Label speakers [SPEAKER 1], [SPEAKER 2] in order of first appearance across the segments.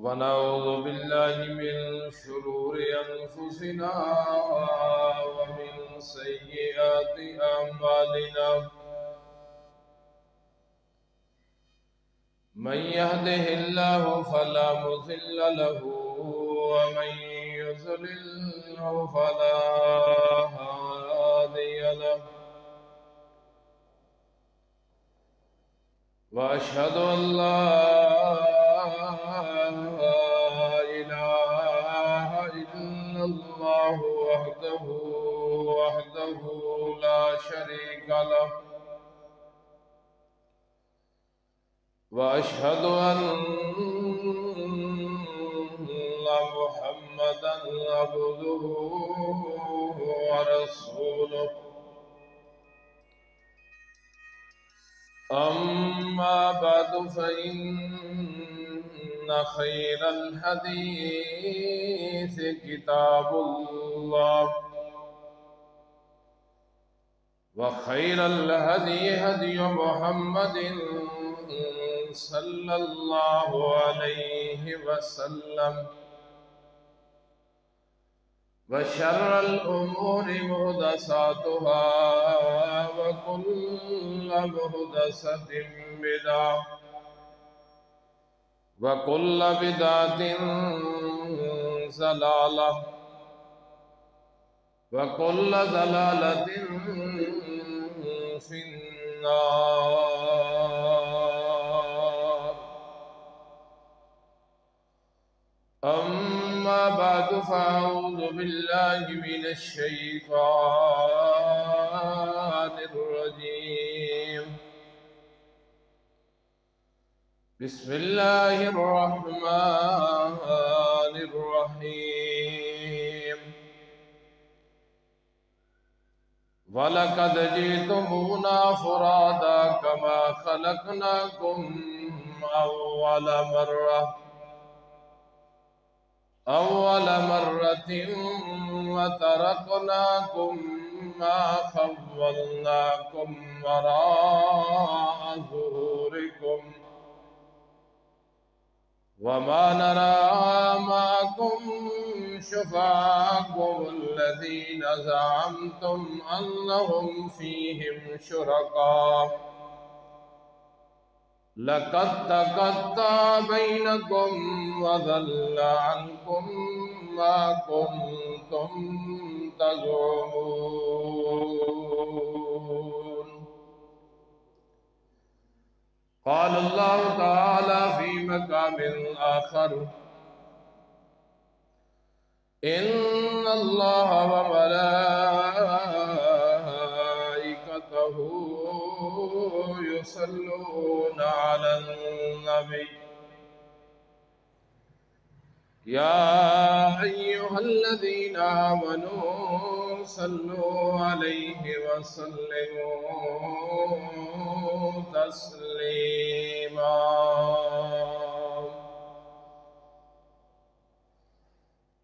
[SPEAKER 1] ونعوذ بالله من شرور أنفسنا ومن سيئات أعمالنا من يهده الله فلا مضل له ومن يضلل فلا هادي له وأشهد أن لا إله إلا الله وحده لا شريك له وأشهد أن محمدا عبده ورسوله أما بعد فإن خير الحديث كتاب الله وخير الهدي هدي محمد صلى الله عليه وسلم وشر الأمور محدثاتها وكل محدثة بدعة وكل بدعة ضلالة وكل ضلالة في النار. أما بعد فأعوذ بالله من الشيطان الرجيم. بسم الله الرحمن الرحيم. وَلَقَدْ جِئْتُمُونَا فُرَادَى كَمَا خَلَقْنَاكُمْ أَوَّلَ مرة وتركناكم ما خولناكم وراء ظهوركم وما نرى معكم شفعاءكم الذين زعمتم أنهم فيهم شركاء لقد تقطع بينكم وضل عنكم ما كنتم تزعمون. قال الله تعالى في مقام آخر: إن الله وملائكته يصلون على النبي يا أيها الذين آمنوا صلوا عليه وسلموا تسليما.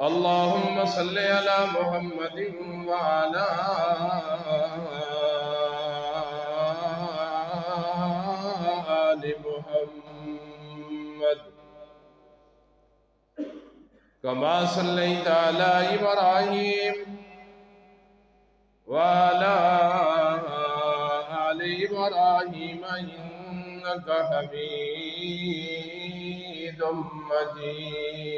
[SPEAKER 1] اللهم صل على محمد وعلى آل محمد كما صليت على إبراهيم وعلى آل إبراهيم إنك حميد مجيد.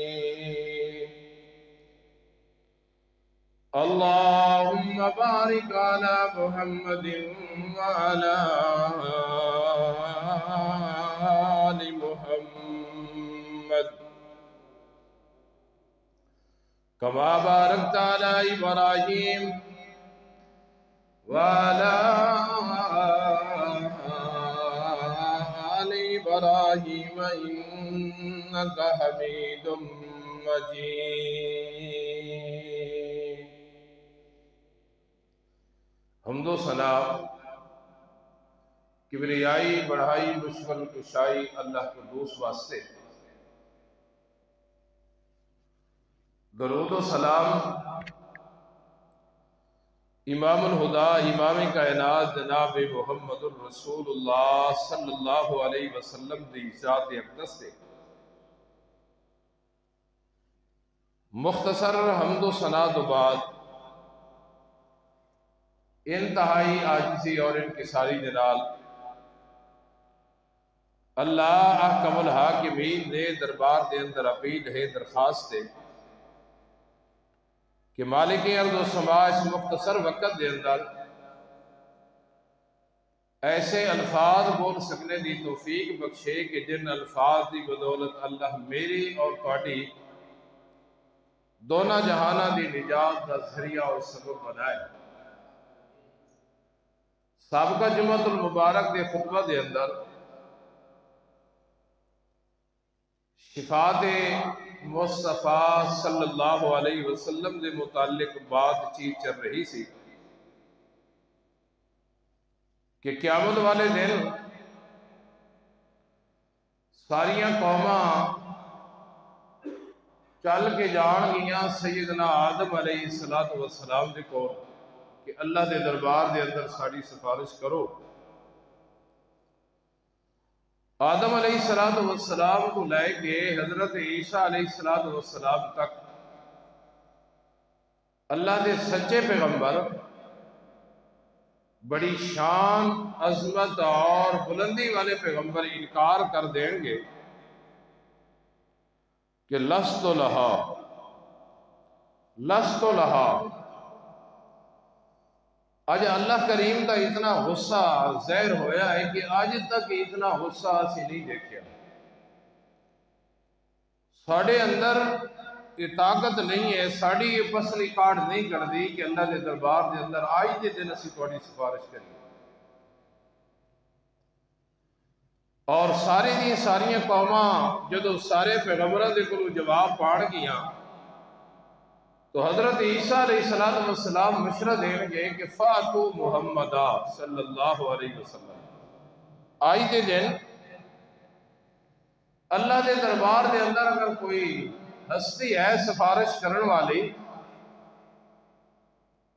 [SPEAKER 1] اللهم بارك على محمد وعلى آل محمد كما باركت على إبراهيم وعلى آل إبراهيم إنك حميد مجيد. حمد و ثنا کبریائی بڑھائی دشمن کشائی اللہ قدوس واسطے، درود و سلام امام الہدا امام کائنات جناب محمد الرسول اللہ صلی اللہ علیہ وسلم دی ذات اقدس دے مختصر حمد و ثنا تو بعد انتہائی عاجزی اور انکساری کے نال اللہ احکم الحاکمین نے دربار دے اندر اپیل ہے، درخواست ہے کہ مالک ارض و سما اس مختصر وقت دے اندر ایسے الفاظ بول سکنے دی توفیق بخشے کہ جن الفاظ دی بدولت اللہ میری اور تہاڈی دونوں جہانہ دی نجات دا ذریعہ اور سبب بنائے۔ سابقہ جمعۃ المبارک دے خطبہ دے اندر شفاعت مصطفیٰ صلی اللہ علیہ وسلم دے متعلق بات چیت چل رہی سی کہ قیامت والے دن ساریاں قوماں چل کے جان گیاں سیدنا آدم علیہ السلام دے کول کہ اللہ دے دربار دے اندر ساری سفارش کرو۔ آدم علیہ السلام کو لے کے حضرت عیسیٰ علیہ السلام تک اللہ دے سچے پیغمبر بڑی شان، عظمت اور بلندی والے پیغمبر انکار کر دیں گے کہ لست لہا آج اللہ کریم کا اتنا غصہ ظاہر ہویا ہے کہ آج تک اتنا غصہ اسی نہیں دیکھا۔ ساڑھے اندر یہ طاقت نہیں ہے، ساڑھی یہ پسلی کارڈ نہیں کر دی کہ اللہ دے دربار دے اندر آج دے دن اسی تھوڑی سفارش کریں۔ اور ساری دی ساریاں قوماں جدو سارے پیغمبروں دے کلو جواب پاڑ گیاں تو حضرت عیسیٰ علیہ السلام مشورہ دیں گے کہ فاتو محمدہ صلی اللہ علیہ وسلم۔ آج دے دن اللہ دے دربار دے اندر اگر کوئی ہستی ہے سفارش کرن والی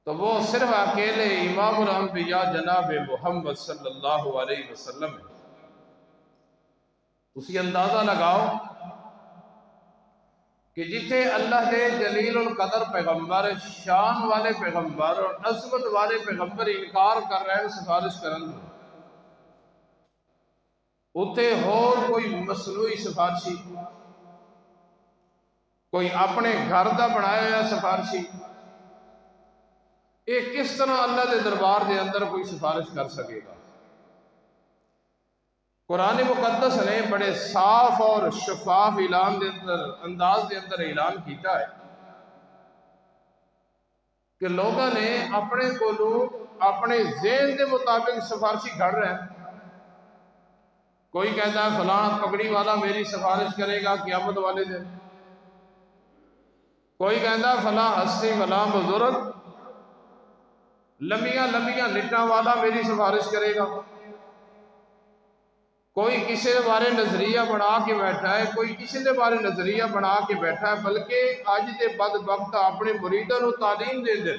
[SPEAKER 1] تو وہ صرف اکیلے امام الانبیاء جناب محمد صلی اللہ علیہ وسلم ہے۔ اسی اندازہ لگاؤ کہ جتنے اللہ دے جلیل القدر پیغمبر، شان والے پیغمبر اور عظمت والے پیغمبر انکار کر رہے ہیں سفارش کرن اتنے اور کوئی مصنوعی سفارشی، کوئی اپنے گھر دا بنایا ہوا سفارشی، یہ کس طرح اللہ دے دربار دے اندر کوئی سفارش کر سکے گا؟ قرآن مقدس نے بڑے صاف اور شفاف انداز دے اندر اعلان کیتا ہے کہ لوگوں نے اپنے کولو اپنے ذہن دے مطابق سفارشی گھڑ رہے ہیں۔ کوئی کہتا ہے فلاں پگڑی والا میری سفارش کرے گا قیامت والے دن، کوئی کہتا ہے فلاں ہستی فلاں بزرگ لمبیاں لٹاں والا میری سفارش کرے گا، کوئی کسی دے بارے نظریہ بنا کے بیٹھا ہے، کوئی کسی دے بارے نظریہ بنا کے بیٹھا ہے، بلکہ آج دے بدبخت اپنے مریدوں کو تعلیم دے دیں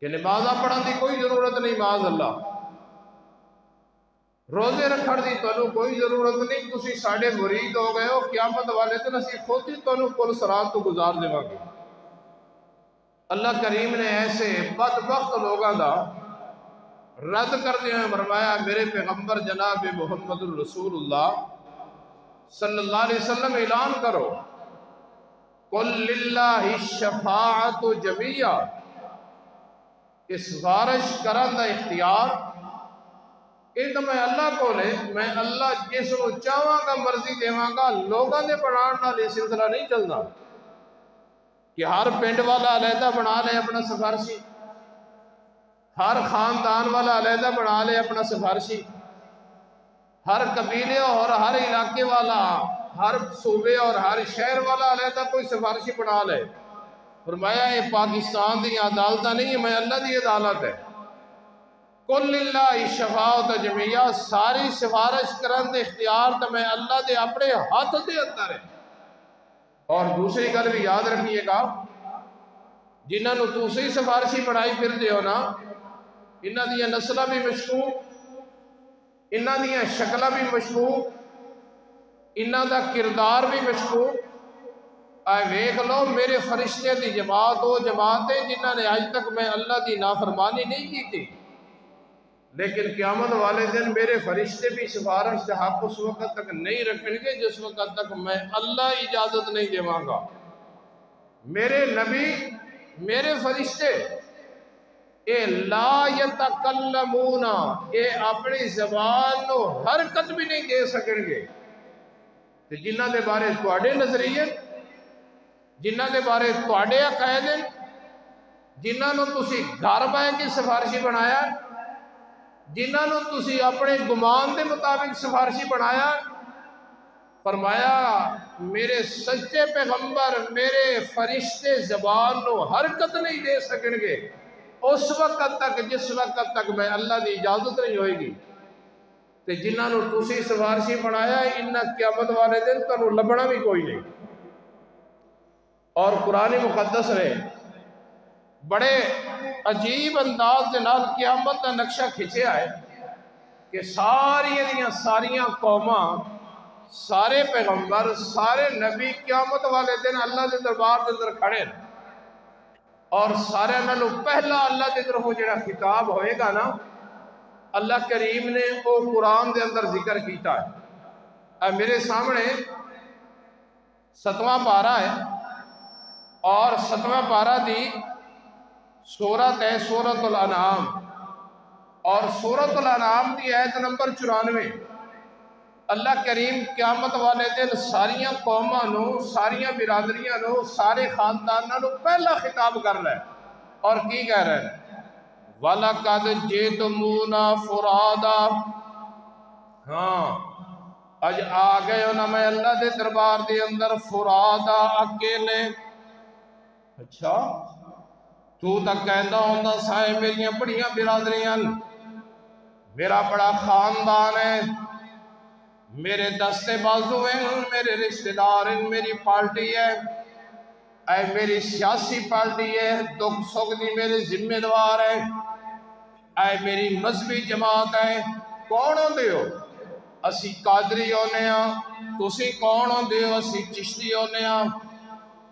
[SPEAKER 1] کہ نمازہ پڑھن دی کوئی ضرورت نہیں، معاذ اللہ روزے رکھن دی تانوں کوئی ضرورت نہیں، تسی ساڑھے مرید ہو گئے ہو، قیامت والے دن اسی خود ہی تانوں پل صراط تو گزار دے گے۔ اللہ کریم نے ایسے بدبخت لوگاں دا رد کر دیا فرمایا میرے پیغمبر جناب محمد الرسول اللہ صلی اللہ علیہ وسلم اعلان کرو قل للہ الشفاعت جمیعہ، اس سفارش کرن دا اختیار یہ تو میں اللہ کو لے، میں اللہ جس کو چاہواں کا مرضی دیواں گا۔ لوگاں دے بنان نال یہ سلسلہ نہیں چلنا کہ ہر پنڈ والا علیحدہ بنا لے اپنا سفارشی، ہر خاندان والا علیحدہ بنا لے اپنا سفارشی، ہر قبیلے اور ہر علاقے والا، ہر صوبے اور ہر شہر والا علیحدہ کوئی سفارشی بنا لے۔ فرمایا یہ پاکستان دی عدالت نہیں ہے، میں اللہ دی عدالت ہے۔ قل للہ الشفاعت جمیعہ، ساری سفارش کرن دے اختیار تو میں اللہ دے اپنے ہاتھ دے اندر ہے۔ اور دوسری گل بھی یاد رکھیے گا، جنہاں نو تسی سفارشی بنائی پھر دیو نا، انہاں دیاں نسلہ بھی مشکوک، انہاں دیاں شکلہ بھی مشکوک، انہاں دا کردار بھی مشکوک، اے ویکھ لو میرے فرشتے دی جماعت وہ جماعت ہے جنہاں نے آج تک میں اللہ دی نافرمانی نہیں کی تھی، لیکن قیامت والے دن میرے فرشتے بھی سفارش کا حق اس وقت تک نہیں رکھیں گے جس وقت تک میں اللہ اجازت نہیں دیواں گا۔ میرے نبی، میرے فرشتے اے لا یتکلمون، اے اپنی زبان نو حرکت بھی نہیں دے سکیں گے۔ تے جنہاں دے بارے تواڈے نظریے، جنہاں دے بارے تواڈے عقائد ہیں، جنہاں نو تسی گھر بہ کے سفارشی بنایا، جنہاں نو تسی اپنے گمان دے مطابق سفارشی بنایا، فرمایا میرے سچے پیغمبر، میرے فرشتے زبان نو حرکت نہیں دے سکیں گے اس وقت تک جس وقت تک میں اللہ دی اجازت نہیں ہوئے گی۔ تے جنہاں نو تسی سفارشی بنایا انہاں قیامت والے دن تنو لبنا بھی کوئی نہیں۔ اور قرآن مقدس نے بڑے عجیب انداز جنال قیامت کا نقشہ کھچیا ہے کہ ساریاں قوماں، سارے پیغمبر، سارے نبی قیامت والے دن اللہ دے دربار دے اندر کھڑے ہیں، اور سارے نالوں پہلا اللہ دے طرف جڑا خطاب ہوئے گا نا، اللہ کریم نے وہ قرآن دے اندر ذکر کیتا ہے۔ میرے سامنے 7واں پارہ ہے، اور 7واں پارہ دی سورت ہے سورۃ الانعام، اور سورۃ الانعام دی آیت نمبر 94۔ اللہ کریم قیامت والے دن ساریاں قوماں نو، ساریاں برادریاں نو، سارے خانداناں نو پہلا خطاب کر رہا ہے، اور کی کہہ رہا ہے؟ وَلَقَدْ جِئْتُمُونَا فُرَادًا، ہاں اج آ گئے ہو نا میں اللہ دے دربار دے اندر فرادا، اکیلے۔ اچھا تو تک کہندہ ہوندہ سائے میریاں بڑیاں برادریاں، میرا بڑا خاندان ہے، میرے دستے بازو ہیں، میرے رشتہ دار ہیں، میری پارٹی ہے، اے میری سیاسی پارٹی ہے، دکھ سکھ دی میرے ذمہ دار ہے، اے میری مذہبی جماعت ہے۔ کون ہوندے ہو؟ اسی قادری ہونے ہاں، تسی کون ہوندے ہو؟ اسی چشتی ہونے ہاں۔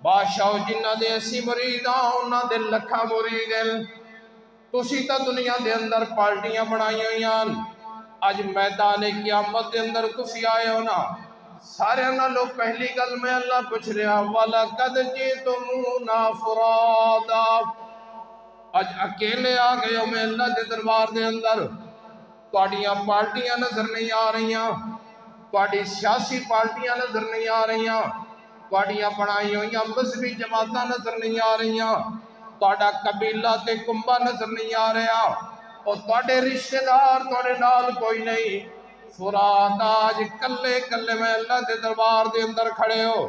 [SPEAKER 1] بادشاہ جنہ دے اسی مرید ہاں انہاں دے لکھا مرید ہیں۔ تسی تا دنیا دے اندر پارٹیاں بنائی ہوئی ہیں، آج میدان قیامت دے اندر تسی آئے ہو نا، سارے انہاں لوگ پہلی گل میں اللہ پوچھ رہا وَلَقَدْ جِئْتُمُونَا فُرَادًا، آج اکیلے آ گئے ہو میں اللہ دے دربار دے اندر، تواڈیاں پارٹیاں نظر نہیں آ رہیاں، تواڈی سیاسی پارٹیاں نظر نہیں آ رہیاں، تواڈیاں بنائی ہوئیاں مذہبی جماعتاں نظر نہیں آ رہیاں، تواڈا قبیلہ تے کنبہ نظر نہیں آ رہا، اور تواڈے رشتہ دار تواڈے نال کوئی نہیں۔ فرادا، آج کلے کلے میں اللہ دے دربار دے اندر کھڑے ہو،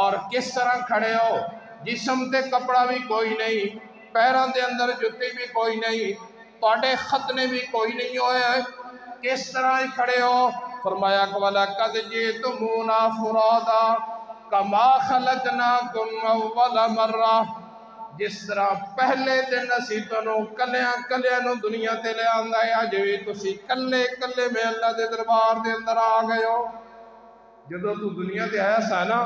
[SPEAKER 1] اور کس طرح کھڑے ہو؟ جسم تے کپڑا بھی کوئی نہیں، پیران دے اندر جُتی بھی کوئی نہیں، تواڈے ختنے بھی کوئی نہیں ہوئے، کس طرح ہی کھڑے ہو؟ فرمایا کہ وَلَقَدْ جِئْتُمُونَا فُرَادًا كَمَا خَلَقْنَاكُمْ أَوَّلَ مَرَّةٍ، جس طرح پہلے دن اسی تنوں کلیاں نو دنیا تے لے آندا ہے، آج بھی تسی کلے کلے میں اللہ دے دربار دے اندر آ گئے ہو۔ جدو تو دنیا تے آیا سا نا،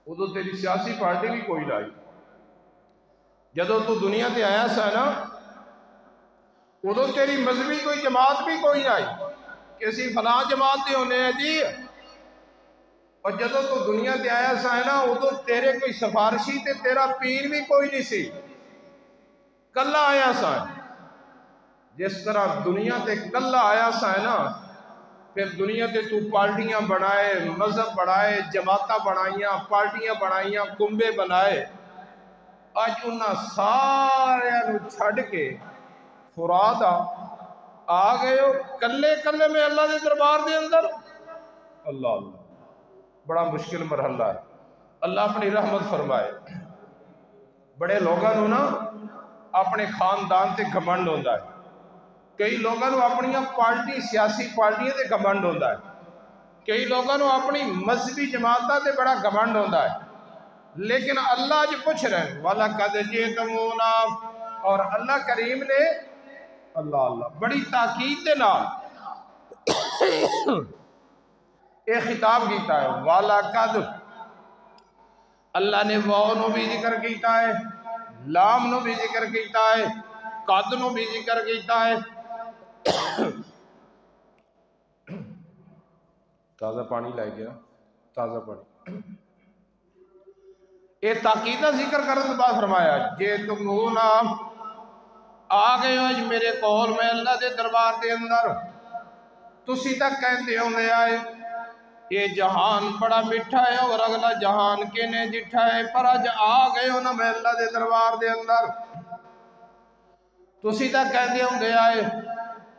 [SPEAKER 1] ادو تیری سیاسی پارٹی بھی کوئی لائی۔ جدو تو دنیا تے آیا سا نا، ادو تیری مذہبی کوئی جماعت بھی کوئی لائی، کسی فلاں جماعت دے ہونے ہیں جی۔ اور جدو تو دنیا تے آیا سا ہے نا، ادو تیرے کوئی سفارشی تے تیرا پیر بھی کوئی نہیں سی، کلا آیا سا ہے۔ جس طرح دنیا تے کلا آیا سا ہے نا، پھر دنیا تے تو پارٹیاں بنائے، مذہب بنائے، جماعتاں بنائیاں، پارٹیاں بنائیاں، کنبے بنائے، آج انہاں سارے نو چھڑ کے فرادا آ گئے ہو کلے کلے میں اللہ دے دربار دے اندر۔ اللہ اللہ، بڑا مشکل مرحلہ ہے، اللہ اپنی رحمت فرمائے۔ بڑے لوگاں نو نا اپنے خاندان تے گھمنڈ ہوندا ہے، کئی لوگاں نو اپنی پارٹی سیاسی پارٹیاں تے گھمنڈ ہوندا ہے، کئی لوگاں نو اپنی مذہبی جماعتاں تے بڑا گھمنڈ ہوندا ہے، لیکن اللہ جو پوچھ رہے ہیں وَلَقَدْ جِئْتُمُونَا، اور اللہ کریم نے اللہ اللہ بڑی تاکید دے نال یہ خطاب کیتا ہے والا قد اللہ نے واو نو بھی ذکر کیتا ہے لام نو بھی ذکر کیتا ہے قد نو بھی ذکر کیتا ہے تازہ پانی لائے گیا تازہ پانی یہ تاکیدہ ذکر کرنے بعد فرمایا جے تم ہونا آ گئے ہو اج میرے کول میں اللہ دے دربار دے اندر تسی تک کہتے ہوندے آئے یہ جہان بڑا میٹھا ہے اور اگلا جہان کینے جٹھا ہے پر اج آ گئے ہو نا میں اللہ دے دربار دے اندر تسی تک کہتے ہوندے آئے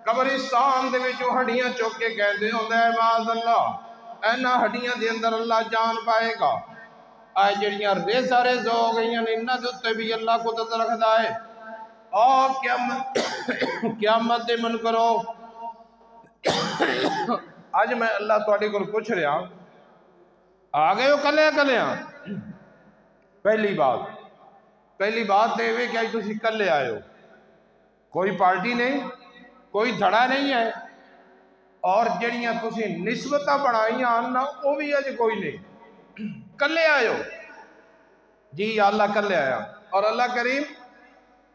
[SPEAKER 1] قبرستان دے وچوں ہڈیاں چوک کے کہتے ہوندے آئے معاذ اللہ اینا ہڈیاں دے اندر اللہ جان پائے گا آئے جڑیاں ریزہ ریز ہو گئیاں انہاں دے اوتے بھی اللہ قدرت رکھدا ہے اور قیامت دے من کرو آج میں اللہ تواڈے کول پوچھ رہا آ گئے ہو کلے پہلی بات تے وے کہ تسی کلے آئے ہو کوئی پارٹی نہیں کوئی دھڑا نہیں ہے اور جڑیاں تسی نسبتاں بنائیاں نا وہ بھی اج کوئی نہیں کلے آئے ہو جی اللہ کلے آیا اور اللہ کریم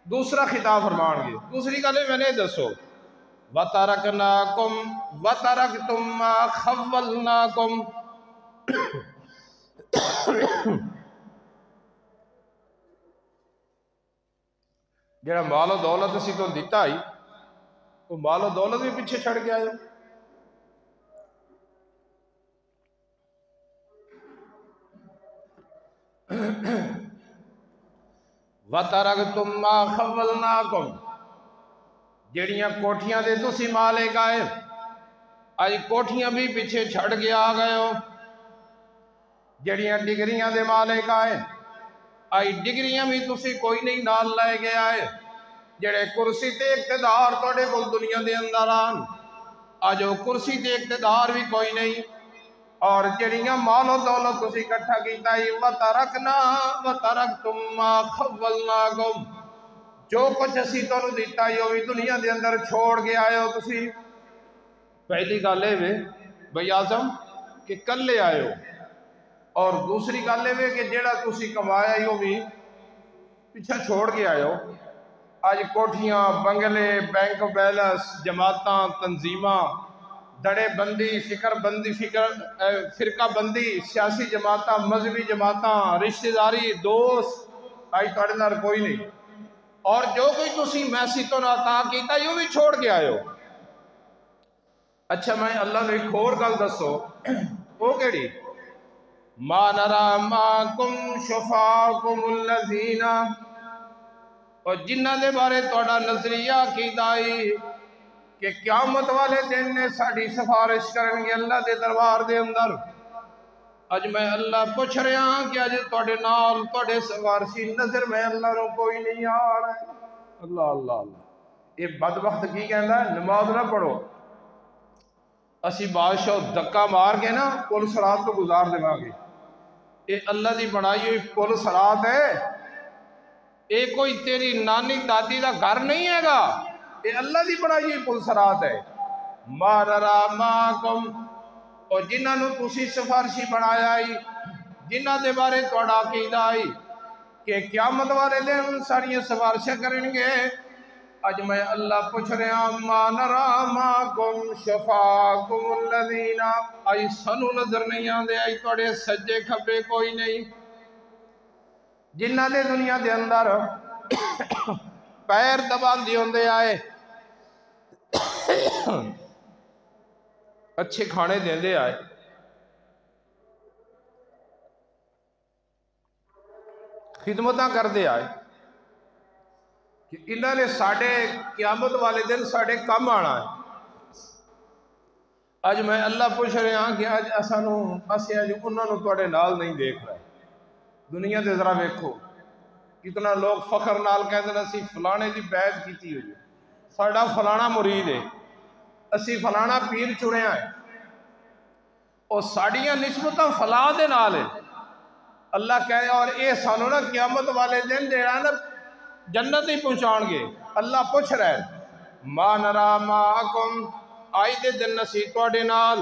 [SPEAKER 1] دوسرا خطاب فرمان گے دوسری گل میں نے دسو وَتَرَكْنَاكُمْ وَتَرَكْتُمْ مَا خَوَّلْنَاكُمْ جڑا مال و دولت اسی تو دیتا ہی وہ مال و دولت بھی پیچھے چھڑ کے آئے وَتَرَكْتُمْ مَا خَوَّلْنَاكُمْ جڑیاں کوٹھیاں دے تسی مالک آئے آج کوٹھیاں بھی پیچھے چھڑ کے آ گئے ہو جڑیاں ڈگریاں دے مالک آئے آئی ڈگریاں بھی تسی کوئی نہیں نال لائے گئے آئے جڑے کرسی تے اقتدار توڑے کل دنیا دے اندر آن آج وہ کرسی تے اقتدار بھی کوئی نہیں اور جڑیاں مال و دولت تسی کٹھا کیتا ہی وَتَرَكْتُمْ مَا خَوَّلْنَاكُمْ جو کچھ اسی تو دیتا ہی ہوئی دنیا دے اندر چھوڑ کے آئے ہو تسی پہلی گالے میں بھائی آزم کہ کلے آئے ہو اور دوسری گالے میں کہ جیڑا تسی کمایا ہی ہو بھی پیچھا چھوڑ کے آئے ہو آج کوٹھیاں بنگلے بینک بیلنس جماعتاں تنظیماں دڑے بندی فرقہ بندی سیاسی جماعتاں مذہبی جماعتاں رشتہ داری دوست آج توڑے نار کوئی نہیں اور جو کوئی تسی میسی تو نہ تا کیتا یوں بھی چھوڑ کے آئے ہو اچھا میں اللہ نے ایک اور گل دسو وہ کیڑی ما نرا ماکم شفاکم الذین اور جنہ دے بارے توڑا نظریہ کی دائی کہ قیامت والے دن نے ساڑی سفارش کریں گے اللہ دے دربار دے اندر اج میں اللہ پوچھ رہا ہوں کہ اج توڑے نال توڑے سفارشی نظر میں اللہ رو کوئی نہیں آ رہا ہے اللہ اللہ اللہ یہ بدبخت کی کہندا ہے نماز نہ پڑھو اسی بادشاہ دکا مار کے نا پل صراط کو گزار دے گے یہ اللہ دی بنائی ہوئی پل صراط ہے یہ کوئی تیری نانی دادی دا گھر نہیں ہے گا یہ اللہ دی بنائی ہوئی پل صراط ہے ما نرا ماکم اور جنہاں نو تسی سفارشی بنایا ہی جنہاں دے بارے توڑا عقیدہ آئی کہ قیامت والے دن ساری سفارشیں کریں گے اج میں اللہ پوچھ رہا ما نرا ماکم شفاکم الذین آئی سنو نظر نہیں آندے آئی توڑے سجے کھبے کوئی نہیں جنہاں دے دنیا دے اندر پیر دبان دی ہوندے آئے اچھے کھانے دیندے آئے خدمتاں کر دے آئے کہ انہوں نے ساڑھے قیامت والے دن ساڑھے کم آنا ہے آج میں اللہ پوچھ رہے ہاں کہ آج اسے آج انہوں نے توڑے نال نہیں دیکھ رہے دنیا دے ذرا ویکھو کتنا لوگ فخر نال کہتے ہیں اسی فلانے دی بیعت کیتی ہوئی ساڑھا فلانا مرید ہے اسی فلانا پیر چڑے ہیں اور ساڑیاں نسبتاں فلاں دے نال ہے اللہ کہے اور اے سانو نا قیامت والے دن دیڑا نا جنت ہی پہنچان گے اللہ پوچھ رہے ما نرا ماکم آئی دے دن نسی توڑے نال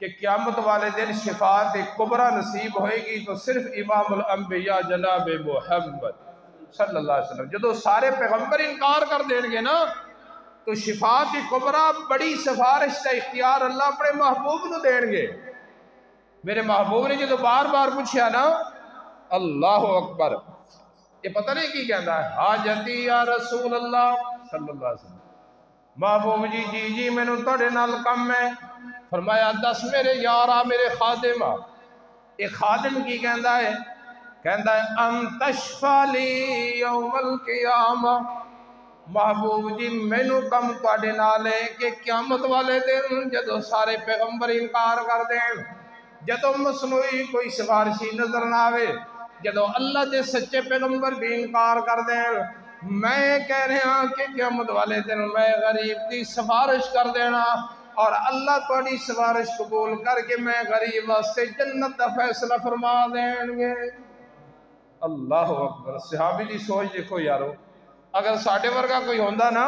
[SPEAKER 1] کہ قیامت والے دن شفاعت کبریٰ نصیب ہوئے گی تو صرف امام الانبیاء جناب محمد صلی اللہ علیہ وسلم جدو سارے پیغمبر انکار کر دیں گے نا تو شفاعت کبریٰ بڑی سفارش کا اختیار اللہ اپنے محبوب نو دیں گے. میرے محبوب نے جدو بار بار پوچھا نا اللہ اکبر یہ پتہ نہیں کی کہنا ہے حاجتی یا رسول اللہ صلی اللہ علیہ وسلم محبوب جی میں نے توڑے نال کم ہے. فرمایا دس میرے یارا میرے خادمہ. ایک خادم کی کہندا ہے ان تشفع لی یوم القیامہ. محبوب جی میں نے کم توڑے نال ہے کہ قیامت والے دن جدو سارے پیغمبر انکار کر دیں جدو مصنوعی کوئی سفارشی نظر نہ آوے جدو اللہ دے سچے پیغمبر بھی انکار کر دیں میں کہہ رہا ہوں کہ قیامت والے دن میں غریب کی سفارش کر دینا اور اللہ تھوڑی سفارش قبول کر کے میں غریب واسطے جنت دا فیصلہ فرما دیں گے. اللہ اکبر. صحابی دی سوچ دیکھو یارو اگر ساڑھے ورگا کوئی ہوندہ نا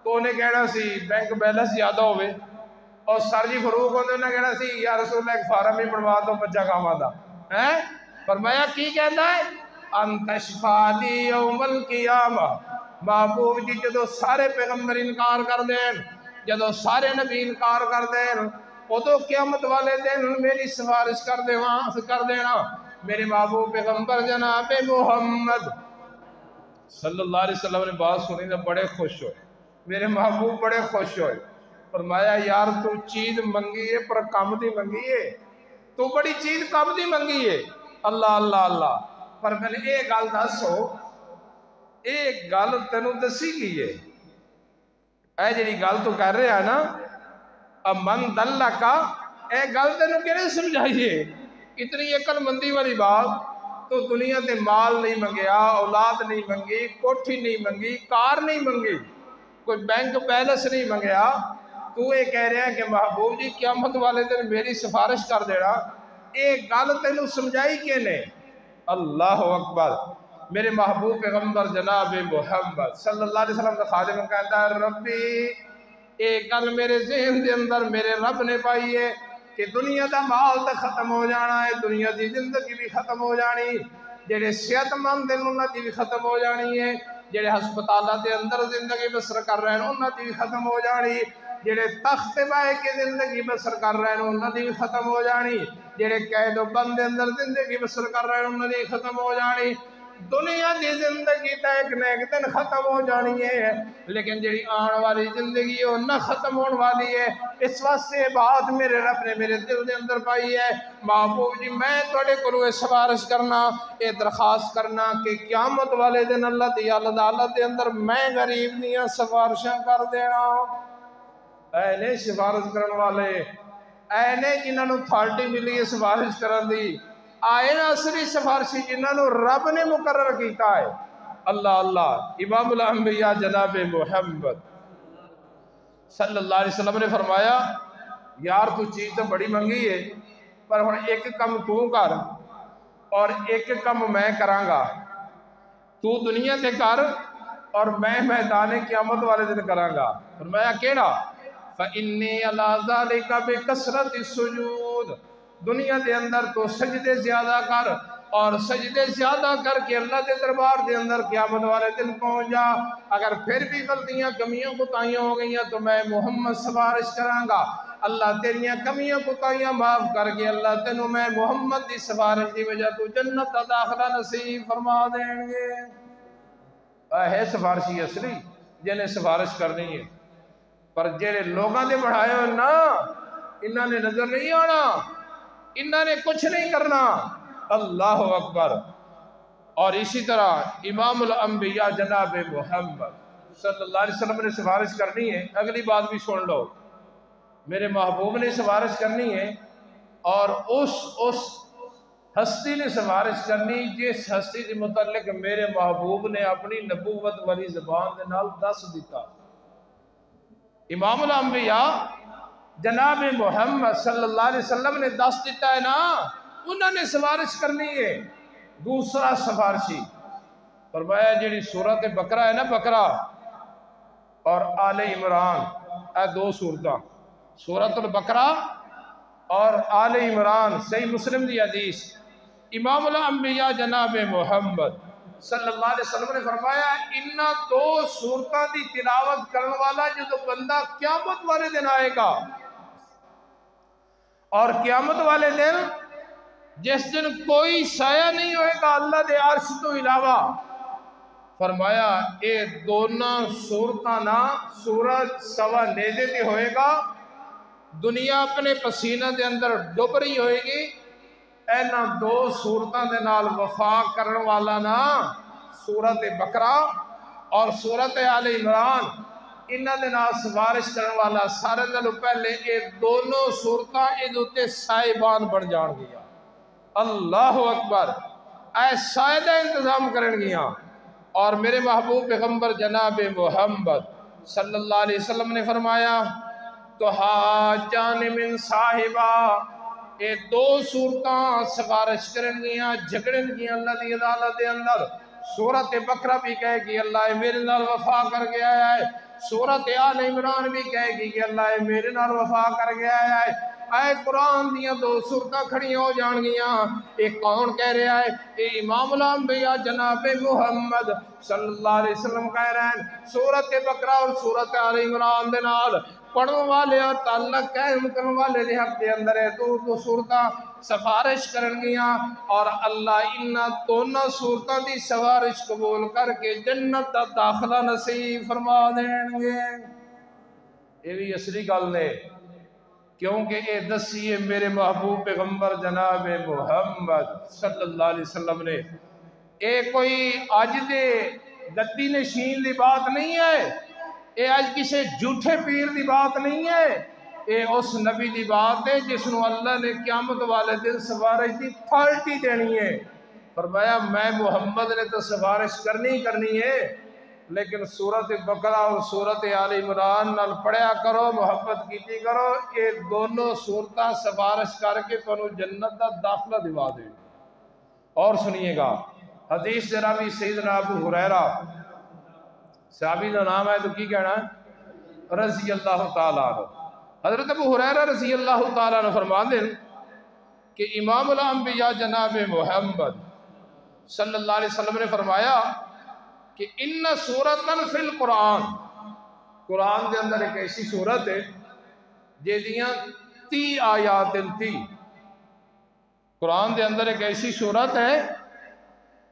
[SPEAKER 1] تو انہیں کہنا سی بینک بیلنس زیادہ ہوئے اور سر جی فروغ ہوندے انہیں کہنا سی یا رسول اللہ ایک فارم ہی بنوا دو بچہ کام آدھا. فرمایا کی کہتا ہے ان تشفع لی یوم القیامہ. محبوب جی جدو سارے پیغمبر انکار کر دیں جدو سارے نبی انکار کر دیں ادو قیامت والے دن میری سفارش کر دینا. میرے محبوب پیغمبر جناب محمد صلی اللہ علیہ وسلم نے بات سنی تو بڑے خوش ہوئے. میرے محبوب بڑے خوش ہوئے. فرمایا یار تو چیز منگی ہے پر کم دی منگی ہے تو بڑی چیز کم دی منگی ہے. اللہ اللہ اللہ. پر میں نے ایک گل دسو ایک گل تینوں دسی گئی ہے اے جڑی گل تو کر رہا ہے نا من دلکا اے گل تینوں کہنے سمجھائیے اتنی عقل مندی والی بات. تو دنیا تے مال نہیں منگیا اولاد نہیں منگی کوٹھی نہیں منگی کار نہیں منگی کوئی بینک بیلنس نہیں منگیا تو یہ کہہ رہا ہے کہ محبوب جی قیامت والے دن میری سفارش کر دینا. ایک گل تینوں سمجھائی کہ نہیں. اللہ اکبر. میرے محبوب پیغمبر جناب محمد صلی اللہ علیہ وسلم کا خادم کہتا ہے ربی ایک گل میرے ذہن دے اندر میرے رب نے پائی ہے کہ دنیا دا مال تو ختم ہو جانا ہے دنیا دی زندگی بھی ختم ہو جانی جڑے صحت مند ہیں انہاں دی بھی ختم ہو جانی ہے جڑے ہسپتالاں دے اندر زندگی بسر کر رہے ہیں انہاں دی بھی ختم ہو جانی جڑے تخت بائے کے زندگی بسر کر رہے ہیں انہاں دی بھی ختم ہو جانی جڑے قید و بند دے اندر زندگی بسر کر رہے ہیں انہاں دی ختم ہو جانی. دنیا دی زندگی تا ایک نہ ایک دن ختم ہو جانی ہے لیکن جڑی آن والی زندگی ہے وہ نہ ختم ہون والی ہے. اس واسطے بات میرے رب نے میرے دل دے اندر پائی ہے محبوب جی میں توڑے کو سفارش کرنا اے درخواست کرنا کہ قیامت والے دن اللہ دی عدالت دے اندر میں غریب دیاں سفارشاں کر دینا. اے نہیں سفارش کرن والے اے نہیں جنہاں نوں اتھارٹی ملی ہے سفارش کرن دی آئے نا اصلی سفارشی جنہاں نوں رب نے مقرر کیتا ہے. اللہ اللہ. امام الانبیاء جناب محمد صلی اللہ علیہ وسلم نے فرمایا یار تو چیز تو بڑی منگی ہے پر ہن ایک کم تو کر اور ایک کم میں کرانگا. تو دنیا تے کر اور میں میدان قیامت والے دن کرانگا. فرمایا کیڑا فإنی علی ذالک بکثرت السجود. دنیا دے اندر تو سجدے زیادہ کر اور سجدے زیادہ کر کے اللہ دے دربار دے اندر قیامت والے دن پہنچ جا. اگر پھر بھی غلطیاں کمیاں کوتاہیاں ہو گئیاں تو میں محمد سفارش کرانگا. اللہ تیریاں کمیاں کوتاہیاں معاف کر کے اللہ تینوں میں محمد دی سفارش دی وجہ تو جنت دا داخلہ نصیب فرما دیں گے. ہے سفارشی اصلی جنہیں سفارش کرنی ہے پر جڑے لوگاں دے بڑھائے ہو نا انہاں نے نظر نہیں آنا انہاں نے کچھ نہیں کرنا. اللہ اکبر. اور اسی طرح امام الانبیاء جناب محمد صلی اللہ علیہ وسلم نے سفارش کرنی ہے. اگلی بات بھی سن لو میرے محبوب نے سفارش کرنی ہے اور اس ہستی نے سفارش کرنی جس ہستی کے متعلق میرے محبوب نے اپنی نبوت والی زبان دے نال دس دیتا. امام الانبیاء جناب محمد صلی اللہ علیہ وسلم نے دس دیتا ہے نا انہوں نے سفارش کرنی ہے. دوسرا سفارشی فرمایا جڑی سورت بقرہ ہے نا بقرہ اور آل عمران اے دو سورتاں سورت البقرہ اور آل عمران صحیح مسلم دی حدیث امام الانبیاء جناب محمد صلی اللہ علیہ وسلم نے فرمایا انہاں دو سورتاں دی تلاوت کرنے والا جو بندہ قیامت والے دن آئے گا، اور قیامت والے دن جس دن کوئی سایہ نہیں ہوئے گا اللہ دے عرش تو علاوہ، فرمایا اے دونوں سورتاں نا سورج سوا نیزے تے ہوئے گا، دنیا اپنے پسینہ دے اندر ڈب رہی ہوئے گی، اینا دو سورتاں دے نال وفا کرن والا نا سورت بقرہ اور سورت آل عمران انہاں دے نال سفارش کرن والا سارے نالوں پہلے اے دونوں سورتاں ادھے سائبان بن جان گیا۔ اللہ اکبر، اے سائدہ انتظام کرن گیا۔ اور میرے محبوب پیغمبر جناب محمد صلی اللہ علیہ وسلم نے فرمایا تو حاجان من صاحبہ، اے دو صورتاں سفارش کرن گیا، جھگڑن گیا اللہ دی عدالت دے اندر۔ سورت بقرہ بھی کہے گی اللہ میرے نال وفا کر گیا ہے، سورت آل عمران بھی کہے گی کہ اللہ میرے نال وفا کر گیا ہے۔ اے قرآن دیاں دو سورتاں کھڑی ہو جان گیاں، ایک کون کہہ رہا ہے؟ اے امام الانبیاء جناب محمد صلی اللہ علیہ وسلم کہہ رہے ہیں سورت بقرہ اور سورت آل عمران دے نال پڑھنے والے اور تعلق قائم کرنے والے دے حق دے اندر ہے دو سورتاں سفارش کرن گیاں، اور اللہ انہاں دونوں سورتاں دی سفارش قبول کر کے جنت دا داخلہ نصیب فرما دیں گے۔ یہ بھی اصلی گل نے، کیونکہ اے دسیے میرے محبوب پیغمبر جناب محمد صلی اللہ علیہ وسلم نے، اے کوئی آج دے گدی نشین دی بات نہیں ہے، اے آج کسی جھوٹے پیر دی بات نہیں ہے، اے اس نبی دی بات ہے جس نو اللہ نے قیامت والے دن سفارش دی اتھارٹی دینی ہے۔ فرمایا میں محمد نے تو سفارش کرنی ہے، لیکن سورت بقرہ اور سورت آل عمران نال پڑھیا کرو، محبت کیتی کرو، یہ دونوں سورتاں سفارش کر کے تمہیں جنت دا داخلہ دوا دے۔ اور سنیے گا حدیث دے راوی سیدنا ابو ہریرہ، صحابی کا نام ہے تو کی کہنا ہے رضی اللہ تعالیٰ عنہ۔ حضرت ابو ہریرہ رضی اللہ تعالیٰ عنہ فرماتے ہیں کہ امام الانبیاء جناب محمد صلی اللہ علیہ وسلم نے فرمایا کہ ان سورتن فی القرآن، قرآن دے اندر ایک ایسی سورت ہے جیدیاں 30 آیات تھی، قرآن دے اندر ایک ایسی سورت ہے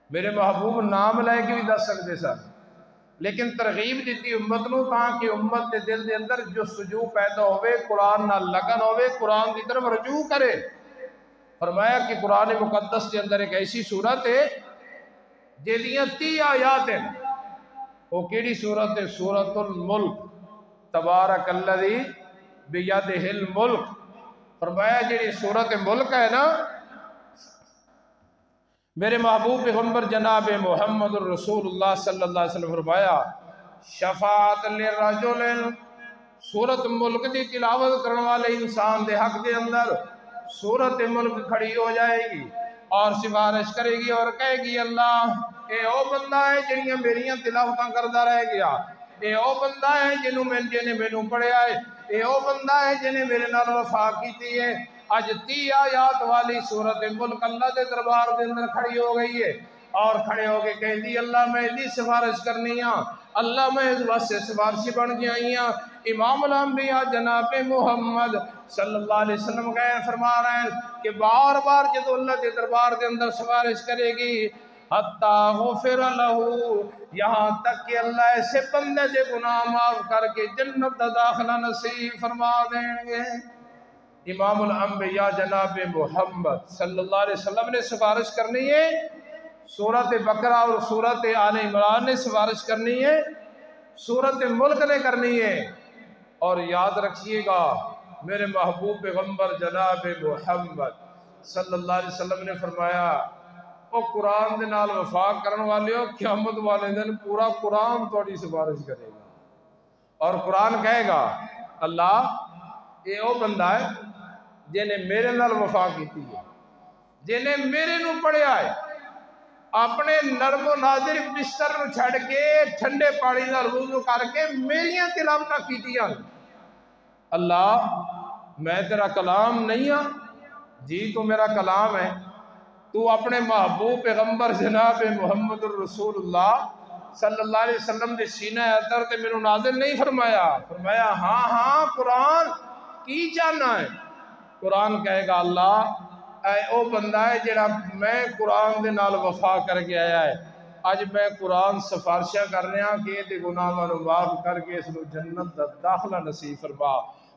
[SPEAKER 1] میرے محبوب نام لے کے بھی دس سکتے سر، لیکن ترغیب دیتی امت نو تاکہ امت دے دل دے اندر جو سجو پیدا ہوئے، قرآن نہ لگن ہوئے، قرآن کی طرف رجوع کرے۔ فرمایا کہ قرآن مقدس کے اندر ایک ایسی سورت ہے جیدیاں 30 آیات ہیں، وہ کیڑی سورت ہے؟ سورت الملک، تبارک الذی بیدہ الملک۔ فرمایا جیڑی سورت ملک ہے نا، میرے محبوب پیغمبر جناب محمد الرسول اللہ صلی اللہ علیہ وسلم فرمایا شفاعت للرجل، سورت ملک دی تلاوت کرنے والے انسان دے حق دے اندر سورت ملک کھڑی ہو جائے گی اور سفارش کرے گی اور کہے گی اللہ اے او بندہ ہے جنہیاں میریاں تلاوتاں کردہ رہ گیا، اے او بندہ ہے جنہیں مینوں پڑھیا ہے، اے او بندہ ہے جنہیں میرے نال وفا کیتی ہے۔ آج 30 آیات والی سورت ملک اللہ دے دربار دے اندر کھڑی ہو گئی ہے، اور کھڑے ہو کے کہہ دی اللہ میں دی سفارش کرنی ہاں، اللہ میں اس واسطے سفارشی بن گئی ہاں۔ امام الانبیاء جناب محمد صلی اللہ علیہ وسلم فرما رہے ہیں کہ بار بار جب اللہ دے دربار دے اندر سفارش کرے گی حتیٰ غفر لہو، یہاں تک کہ اللہ ایسے بندے دے گناہ معاف کر کے جنت دا داخلہ نصیب فرما دیں گے۔ امام الانبیاء جناب محمد صلی اللہ علیہ وسلم نے سفارش کرنی ہے، سورت بقرہ اور سورت آل عمران نے سفارش کرنی ہے، سورت ملک نے کرنی ہے۔ اور یاد رکھیے گا میرے محبوب پیغمبر جناب محمد صلی اللہ علیہ وسلم نے فرمایا او قرآن دے نال وفا کرن والے ہو، قیامت والے دن پورا قرآن تھوڑی سفارش کرے گا، اور قرآن کہے گا اللہ اے او بندہ ہے جنہیں میرے نال وفا کیتی ہے، جنہیں میرے نو پڑھیا ہے، اپنے نرم و نازر بستر نو چھڑ کے ٹھنڈے پانی نال وضو کر کے میریاں تلاوتاں کیتیاں، اللہ میں تیرا کلام نہیں ہاں؟ جی تو میرا کلام ہے۔ تو اپنے محبوب پیغمبر جناب محمد الرسول اللہ صلی اللہ علیہ وسلم دے سینہ اطہر تے میرے نازل نہیں فرمایا؟ فرمایا ہاں ہاں قرآن کی جانا ہے؟ قرآن کہے گا اللہ اے او بندہ ہے جڑا میں قرآن دے نال وفا کر کے آیا ہے، اج میں قرآن سفارشہ کر رہا کہ یہ گناہاں نو معاف کر کے اس نو جنت دا داخلہ نصیب فرما،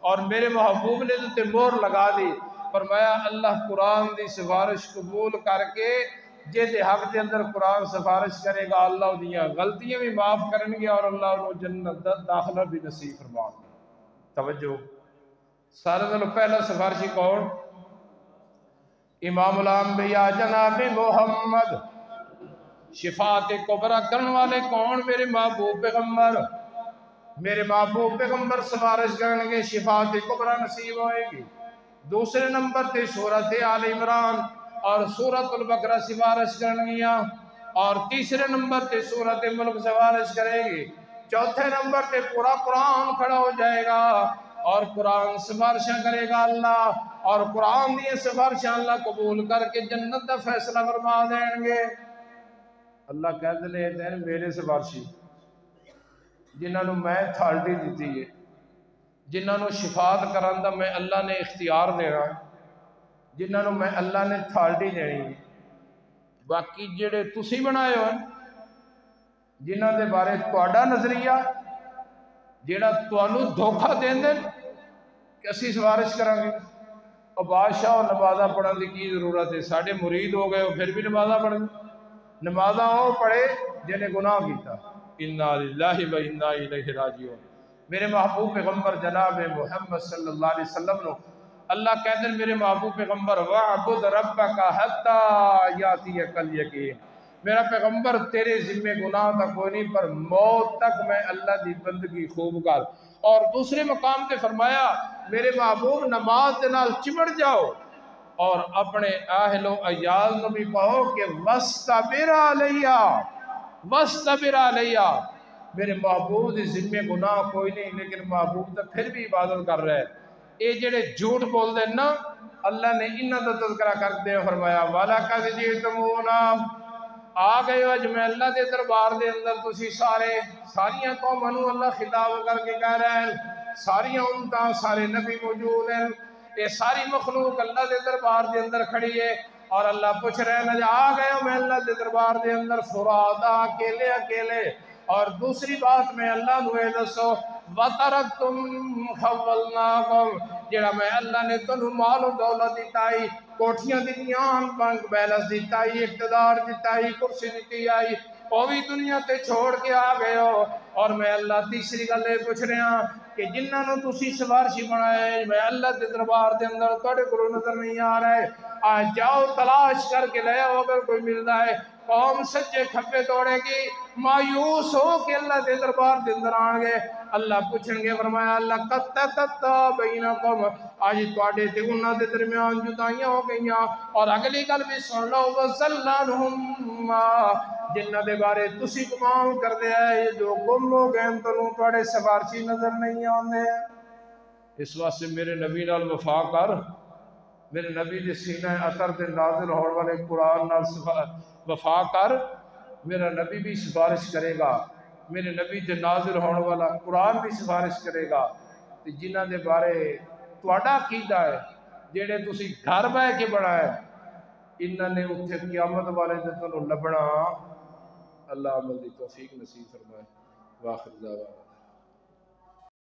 [SPEAKER 1] اور میرے محبوب نے تے مہر لگا دی۔ فرمایا اللہ قرآن دی سفارش قبول کر کے جے دے حق دے اندر قرآن سفارش کرے گا اللہ دیاں غلطیاں بھی معاف کرن گے اور اللہ انہوں جنت دا داخلہ بھی نصیب فرما۔ توجہ، سارے دنوں پہلا سفارشی کون؟ امام الانبیاء جناب محمد۔ شفاعت کبریٰ کرن والے کون؟ میرے محبوب پیغمبر۔ میرے محبوب پیغمبر سفارش کرن گے، شفاعت کبریٰ نصیب ہوئے گی۔ دوسرے نمبر تے سورۃ آل عمران اور سورۃ البقرہ سفارش کرن گیا، اور تیسرے نمبر تے سورۃ ملک سفارش کرے گی۔ چوتھے نمبر تے پورا قرآن کھڑا ہو جائے گا اور قرآن سفارشہ کرے گا اللہ، اور قرآن دی سفارشہ اللہ قبول کر کے جنت دا فیصلہ فرما دیں گے۔ اللہ کہہ دے ہیں میرے سفارشی جنہاں نو میں اتھارٹی دیتی ہے، جنہاں نو شفاعت کرن دا میں اللہ نے اختیار دینا، جنہاں نو میں اللہ نے اتھارٹی دینی ہے۔ باقی جڑے تسی بنائے ہو جنہاں دے بارے تہاڈا نظریہ جڑا تانوں دھوکھا دین دے کہ اسی سفارش کریں گے، اور بادشاہ اور نمازہ پڑھن دی کی ضرورت ہے؟ ساڑھے مرید ہو گئے ہو پھر بھی نمازہ پڑھیں؟ نمازہ ہو پڑھے جنہیں گناہ کیتا۔ انا للہ و انا الیہ راجعون۔ میرے محبوب پیغمبر جناب محمد صلی اللہ علیہ وسلم نو اللہ کہتے ہیں میرے محبوب پیغمبر وَعْبُدْ رَبَّكَ حَتَّى يَأْتِيَكَ الْيَقِينُ۔ میرا پیغمبر تیرے ذمہ گناہ تک کوئی نہیں، پر موت تک میں اللہ دی بندگی خوب کر۔ اور دوسرے مقام تے فرمایا میرے محبوب نماز دے نال چمڑ جاؤ اور اپنے اہل و عیال نو بھی کہو کہ وَاسْتَبِرْ عَلَيَّا وَاسْتَبِرْ عَلَيَّا۔ میرے محبوب دی ذمہ گناہ کوئی نہیں، لیکن محبوب تو پھر بھی عبادت کر رہے ہیں۔ اے جڑے جھوٹ بول دیں نا، اللہ نے انہاں دا تذکرہ کرتے ہیں، فرمایا وَلَقَدْ جِئْتُمُونَا، آ گئے ہو اج میں اللہ دے دربار دے اندر، تسی ساریاں قوماں نو اللہ خطاب کر کے کہہ رہے ہیں، ساریاں امتاں سارے نبی موجود ہیں، یہ ساری مخلوق اللہ دے دربار دے اندر کھڑی ہے، اور اللہ پوچھ رہے ہیں آ گئے ہو میں اللہ دے دربار دے اندر فرادا اکیلے اکیلے۔ اور دوسری بات میں اللہ نو اے دسو وَتَرَكْتُمْ خَوَّلْنَاكُمْ، جڑا میں اللہ نے تنو مال و دولت دیتائی، کوٹھیاں دیتیاں، بینک بیلنس دیتائی، اقتدار دیتائی، کرسی دیتی آئی، وہ بھی دنیا تے چھوڑ کے آ گئے ہو۔ اور میں اللہ تیسری گلے پوچھ رہے ہیں کہ جنہاں نو تسی سفارشی بنائے میں اللہ دے دربار دے اندر توڑے کو نظر نہیں آ رہے، آج جاؤ تلاش کر کے لے آؤ، اگر کوئی مل جائے۔ قوم سچے کھپے توڑے گی، مایوس ہو کہ اللہ دے دربار دے اندر آن گے۔ اللہ پوچھیں گے، فرمایا اللہ قَتَّتَتَّ بَيْنَكُمْ، آج توڑے تے انہاں دے درمیان جدائیاں ہو گئیاں۔ اور اگلی گل بھی سن لو وَزَلَّنْهُمْ جنہ دے بارے تسی گمان کر دے ہیں جو گم ہو گئے ان تنوں توڑے سفارشی نظر نہیں آنے۔ اس واسطے میرے نبی نال وفا کر، میرے نبی دے سینہ اطہر دے نازل ہونے والے قرآن نال وفا کر، میرا نبی بھی سفارش کرے گا، میرے نبی دے نازل ہونے والا قرآن بھی سفارش کرے گا۔ جنہ دے بارے تواڈا عقیدہ ہے جڑے تسی گھر بہ کے بنائے، انہاں نے اتھے قیامت والے دن تنوں لبنا۔ اللہ عمل دی توفیق نصیب فرمائے۔ واخر دعوانا